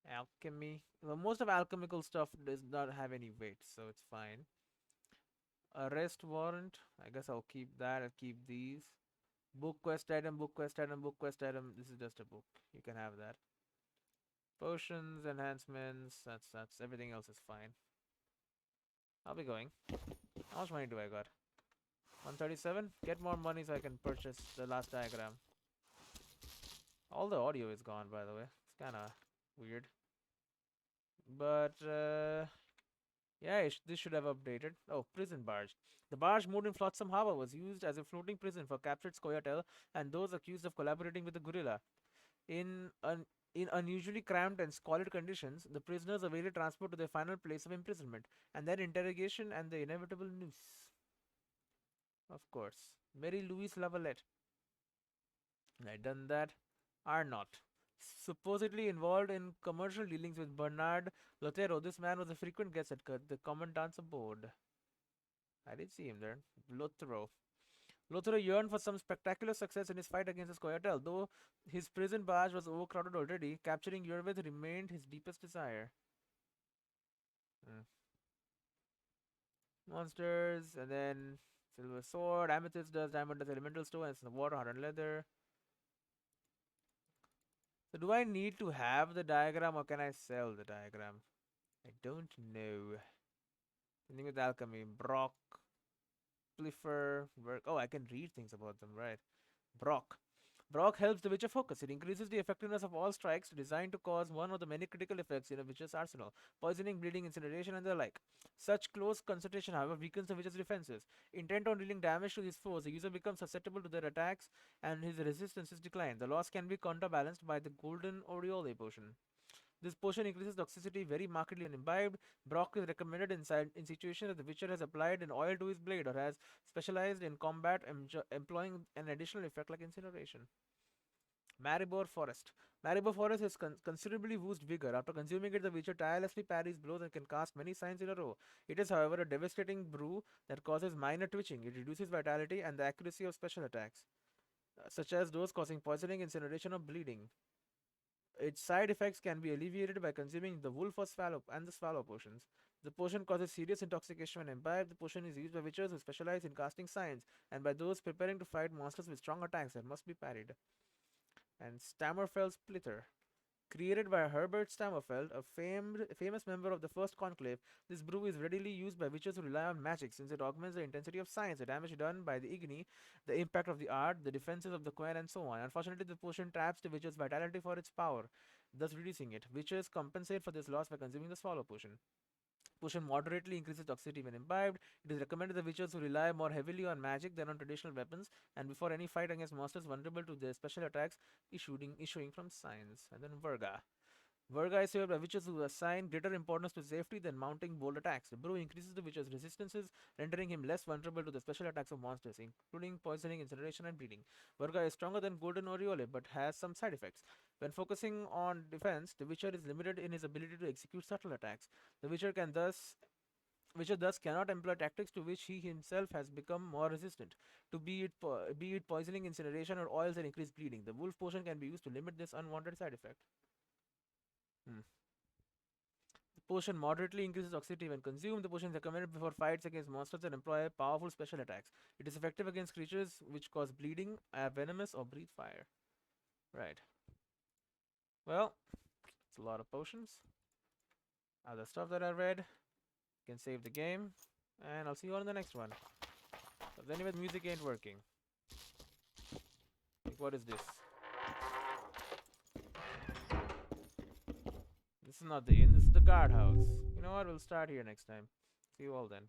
Alchemy. Well, most of alchemical stuff does not have any weight, so it's fine. Arrest warrant. I guess I'll keep that. I'll keep these. Book quest item, book quest item, book quest item. This is just a book. You can have that. Potions, enhancements. That's everything else is fine. I'll be going. How much money do I got? 137. Get more money so I can purchase the last diagram. All the audio is gone, by the way. It's kind of weird. But yeah, this should have updated. Oh, prison barge. The barge moored in Flotsam Harbor was used as a floating prison for captured Scoia'tael and those accused of collaborating with the guerrilla. In unusually cramped and squalid conditions, the prisoners awaited transport to their final place of imprisonment, and then interrogation and the inevitable noose. Of course. Mary Louise Lavalette. I done that. Arnott. Supposedly involved in commercial dealings with Bernard Lotero, this man was a frequent guest at the commandant's abode. I did see him there. Lotero. Lotero yearned for some spectacular success in his fight against the Scoia'tael, though his prison barge was overcrowded already. Capturing Yervith remained his deepest desire. Monsters, and then silver sword, amethyst dust, diamond dust, elemental stone, and some water, hardened leather. So do I need to have the diagram or can I sell the diagram? I don't know. Something with alchemy. Brock. Pliffer. Work. Oh, I can read things about them, right. Brock. Brock helps the Witcher focus. It increases the effectiveness of all strikes designed to cause one of the many critical effects in a Witcher's arsenal: poisoning, bleeding, incineration, and the like. Such close concentration, however, weakens the Witcher's defenses. Intent on dealing damage to his foes, the user becomes susceptible to their attacks and his resistances decline. The loss can be counterbalanced by the Golden Aureole potion. This potion increases toxicity very markedly when imbibed. Brock is recommended in situations that the Witcher has applied an oil to his blade or has specialized in combat, employing an additional effect like incineration. Maribor Forest. Maribor Forest has considerably boost vigor. After consuming it, the Witcher tirelessly parries blows and can cast many signs in a row. It is, however, a devastating brew that causes minor twitching. It reduces vitality and the accuracy of special attacks, such as those causing poisoning, incineration, or bleeding. Its side effects can be alleviated by consuming the wolf or swallow and the swallow potions. The potion causes serious intoxication when imbibed. The potion is used by witchers who specialize in casting signs and by those preparing to fight monsters with strong attacks that must be parried. And Stammerfell Splitter. Created by Herbert Stammerfeld, a famous member of the First Conclave, this brew is readily used by witchers who rely on magic since it augments the intensity of signs, the damage done by the Igni, the impact of the art, the defenses of the coin, and so on. Unfortunately, the potion traps the witcher's vitality for its power, thus reducing it. Witchers compensate for this loss by consuming the Swallow potion. Potion moderately increases toxicity when imbibed. It is recommended that witchers who rely more heavily on magic than on traditional weapons, and before any fight against monsters vulnerable to their special attacks issuing from signs. And then Verga. Verga is served by witches who assign greater importance to safety than mounting bold attacks. The brew increases the witcher's resistances, rendering him less vulnerable to the special attacks of monsters, including poisoning, incineration, and bleeding. Verga is stronger than Golden Aureole, but has some side effects. When focusing on defense, the witcher is limited in his ability to execute subtle attacks. The witcher thus cannot employ tactics to which he himself has become more resistant, to be it poisoning, incineration, or oils that increase bleeding. The wolf potion can be used to limit this unwanted side effect. The potion moderately increases toxicity when consumed. The potion is recommended before fights against monsters that employ powerful special attacks. It is effective against creatures which cause bleeding, are venomous, or breathe fire. Right. Well, it's a lot of potions. Other stuff that I read. You can save the game, and I'll see you all in the next one. But anyway, the music ain't working. Like, what is this? This is not the inn, this is the guardhouse. You know what? We'll start here next time. See you all then.